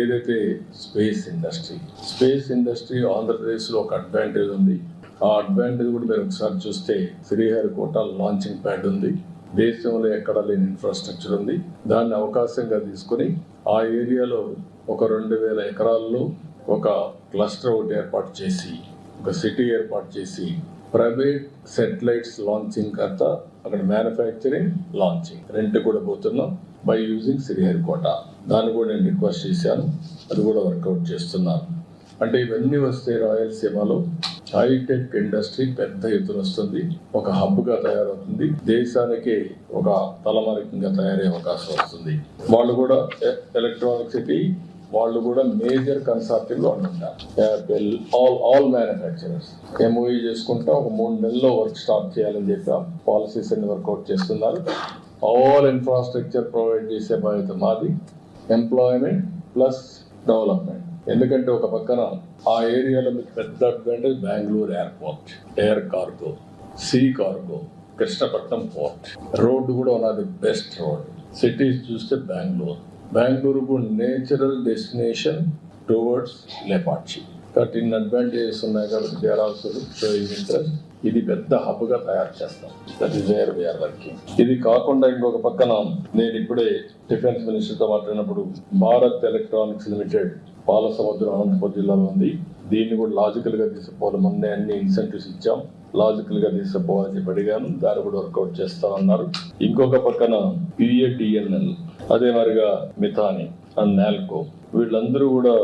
ఏదైతే space industry ఆంధ్రప్రదేశ్లో ఒక అడ్వాంటేజ్ ఉంది. ఆ అడ్వాంటేజ్ కూడా మీరు ఒకసారి చూస్తే శ్రీహరికోట లాంచింగ్ ప్యాడ్ ఉంది. దేశంలో ఎక్కడ లేని ఇన్ఫ్రాస్ట్రక్చర్ ఉంది. దాన్ని అవకాశంగా తీసుకుని ఆ ఏరియాలో ఒక 2000 ఎకరాల్లో ఒక క్లస్టర్ ఒకటి ఏర్పాటు చేసి, ఒక సిటీ ఏర్పాటు చేసి, ప్రైవేట్ సెటిలైట్స్ లాంచింగ్ అంతా అక్కడ మ్యానుఫ్యాక్చరింగ్ లాంచింగ్ రెంట్ కూడా పోతున్నాం బై యూజింగ్ శ్రీహరికోట. దాన్ని కూడా నేను రిక్వెస్ట్ చేశాను, అది కూడా వర్కౌట్ చేస్తున్నాను. అంటే ఇవన్నీ వస్తే రాయలసీమలో హైటెక్ ఇండస్ట్రీ పెద్ద ఎత్తున వస్తుంది, ఒక హబ్గా తయారవుతుంది, దేశానికి ఒక తలమానికంగా తయారయ్యే అవకాశం వస్తుంది. వాళ్ళు కూడా ఎలక్ట్రానిక్ సిటీ, వాళ్ళు కూడా మేజర్ కన్సార్టియంలో ఉంటారు. యాపిల్ ఆల్ మ్యానుఫ్యాక్చరర్స్ ఎంఓఈ చేసుకుంటా ఒక 3 నెలల్లో వర్క్ స్టార్ట్ చేయాలని చెప్పి పాలసీస్ అన్ని వర్కౌట్ చేస్తున్నారు. ఆల్ ఇన్ఫ్రాస్ట్రక్చర్ ప్రొవైడ్ చేసే బాధ్యత మాది. Employment plus development. ఎందుకంటే ఒక పక్కన ఆ ఏరియాలో మీకు పెద్ద advantage Bengaluru airport, air cargo, see cargo, Krishnapatnam port, road కూడా ఉన్నది బెస్ట్ రోడ్. సిటీస్ చూస్తే బెంగళూరుకు నేచురల్ డెస్టినేషన్ టువర్డ్స్ లేపాక్షి. కాబట్టి ఇన్ని అడ్వాంటేజెస్ ఉన్నాయి కాబట్టి they are also showing interest. ఇది పెద్ద హబ్గా తయారు చేస్తాం. That is where we are working. ఇది కాకుండా ఇంకొక పక్కన నేను ఇప్పుడే డిఫెన్స్ మినిస్టర్తో మాట్లాడినప్పుడు భారత్ ఎలక్ట్రానిక్స్ లిమిటెడ్ పాలసముద్రం అనంతపురం జిల్లాలో ఉంది. దీన్ని కూడా లాజికల్ గా తీసుకుపోవాలి. మొన్నే అన్ని ఇన్సెంటివ్స్ ఇచ్చాం, లాజికల్ గా తీసుకుపోవాలని చెప్పి అడిగాను. దాన్ని కూడా వర్కౌట్ చేస్తామన్నారు. ఇంకొక పక్కన PATNL, అదే మరిగా మిథాని అండ్ నాల్కో, వీళ్ళందరూ కూడా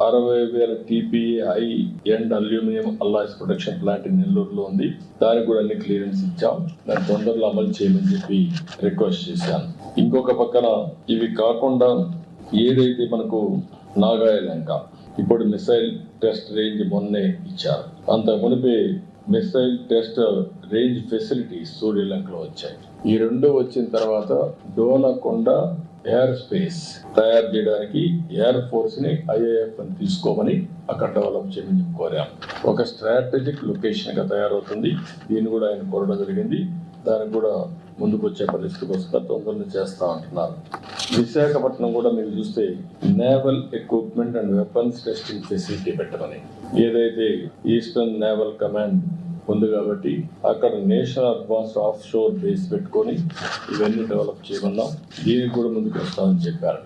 60,000 TPA high end aluminium alloys production plant నెల్లూరులో ఉంది. దానికి కూడా అన్ని క్లియరెన్స్ ఇచ్చాం. దాన్ని తొందరలో అమలు చేయమని చెప్పి రిక్వెస్ట్ చేశాను. ఇంకొక పక్కన ఇవి కాకుండా ఏదైతే మనకు నాగాయలంక ఇప్పుడు మిసైల్ టెస్ట్ రేంజ్ మొన్నే ఇచ్చారు. అంత మునిపే మిసైల్ టెస్ట్ రేంజ్ ఫెసిలిటీస్ సూర్యలంకలో వచ్చాయి. ఈ 2 వచ్చిన తర్వాత డోనకొండ ఎయిర్ స్పేస్ తయారు చేయడానికి ఎయిర్ ఫోర్స్ ని IAF అని తీసుకోమని అక్కడ డెవలప్ చేయమని కోరాం. ఒక స్ట్రాటజిక్ లొకేషన్ గా తయారవుతుంది. దీన్ని కూడా ఆయన కోరడం జరిగింది. దానికి కూడా ముందుకు వచ్చే పరిస్థితి కోసం తొందరగా చేస్తా ఉంటున్నారు. విశాఖపట్నం కూడా మీరు చూస్తే naval equipment and weapons testing facility పెట్టమని, ఏదైతే ఈస్టర్న్ నేవల్ కమాండ్ ఉంది కాబట్టి అక్కడ national advanced of sure base పెట్టుకొని ఇవన్నీ డెవలప్ చేయమన్నాం. దీనికి కూడా ముందుకు వస్తామని చెప్పారు.